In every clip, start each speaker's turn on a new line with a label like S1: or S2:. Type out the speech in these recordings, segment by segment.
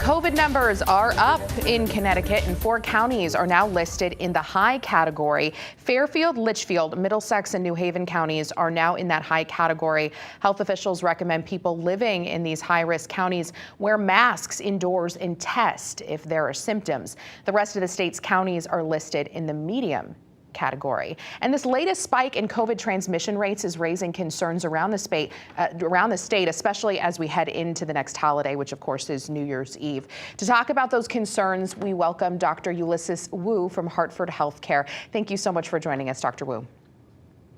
S1: COVID numbers are up in Connecticut, and 4 counties are now listed in the high category. Fairfield, Litchfield, Middlesex, and New Haven counties are now in that high category. Health officials recommend people living in these high-risk counties wear masks indoors and test if there are symptoms. The rest of the state's counties are listed in the medium category. And this latest spike in COVID transmission rates is raising concerns around the state, especially as we head into the next holiday, which of course is New Year's Eve. To talk about those concerns, we welcome Dr. Ulysses Wu from Hartford Healthcare. Thank you so much for joining us, Dr. Wu.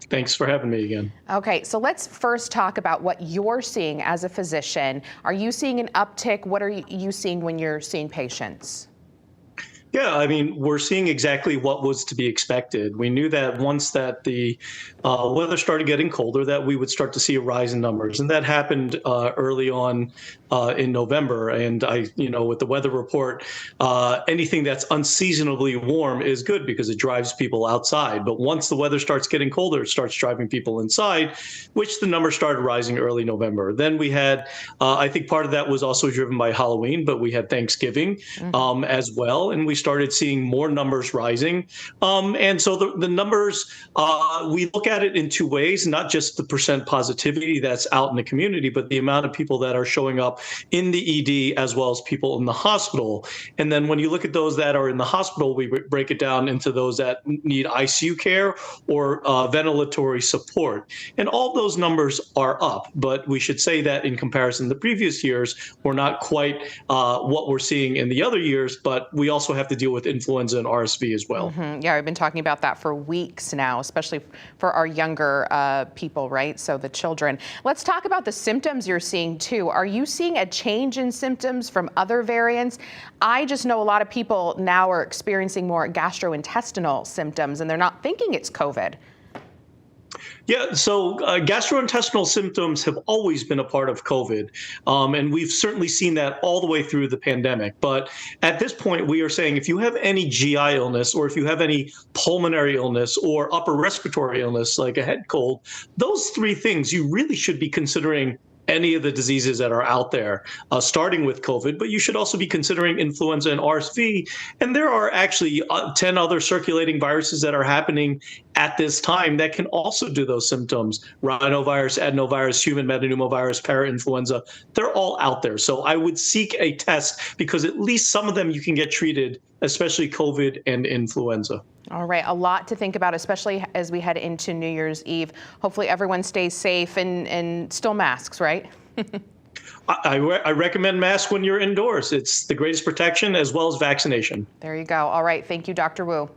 S2: Thanks for having me again.
S1: Okay, so let's first talk about what you're seeing as a physician. Are you seeing an uptick? What are you seeing when you're seeing patients?
S2: Yeah, I mean, we're seeing exactly what was to be expected. We knew that once that the weather started getting colder, that we would start to see a rise in numbers. And that happened early on in November. And with the weather report, anything that's unseasonably warm is good because it drives people outside. But once the weather starts getting colder, it starts driving people inside, which the numbers started rising early November. Then we had, I think part of that was also driven by Halloween, but we had Thanksgiving as well. And we started seeing more numbers rising. And so the numbers, we look at it in two ways, not just the percent positivity that's out in the community, but the amount of people that are showing up in the ED as well as people in the hospital. And then when you look at those that are in the hospital, we break it down into those that need ICU care or ventilatory support. And all those numbers are up, but we should say that in comparison to previous years, we're not quite what we're seeing in the other years, but we also have to deal with influenza and RSV as well.
S1: Yeah, we've been talking about that for weeks now, especially for our younger people, right? So the children. Let's talk about the symptoms you're seeing too. Are you seeing a change in symptoms from other variants? I just know a lot of people now are experiencing more gastrointestinal symptoms and they're not thinking it's COVID.
S2: Yeah, so gastrointestinal symptoms have always been a part of COVID, and we've certainly seen that all the way through the pandemic. But at this point, we are saying if you have any GI illness or if you have any pulmonary illness or upper respiratory illness like a head cold, those three things you really should be considering any of the diseases that are out there, starting with COVID, but you should also be considering influenza and RSV. And there are actually 10 other circulating viruses that are happening at this time that can also do those symptoms. Rhinovirus, adenovirus, human metapneumovirus, parainfluenza, they're all out there. So I would seek a test because at least some of them you can get treated, especially COVID and influenza.
S1: All right, a lot to think about, especially as we head into New Year's Eve. Hopefully everyone stays safe and still masks, right?
S2: I recommend masks when you're indoors. It's the greatest protection as well as vaccination.
S1: There you go. All right, thank you, Dr. Wu.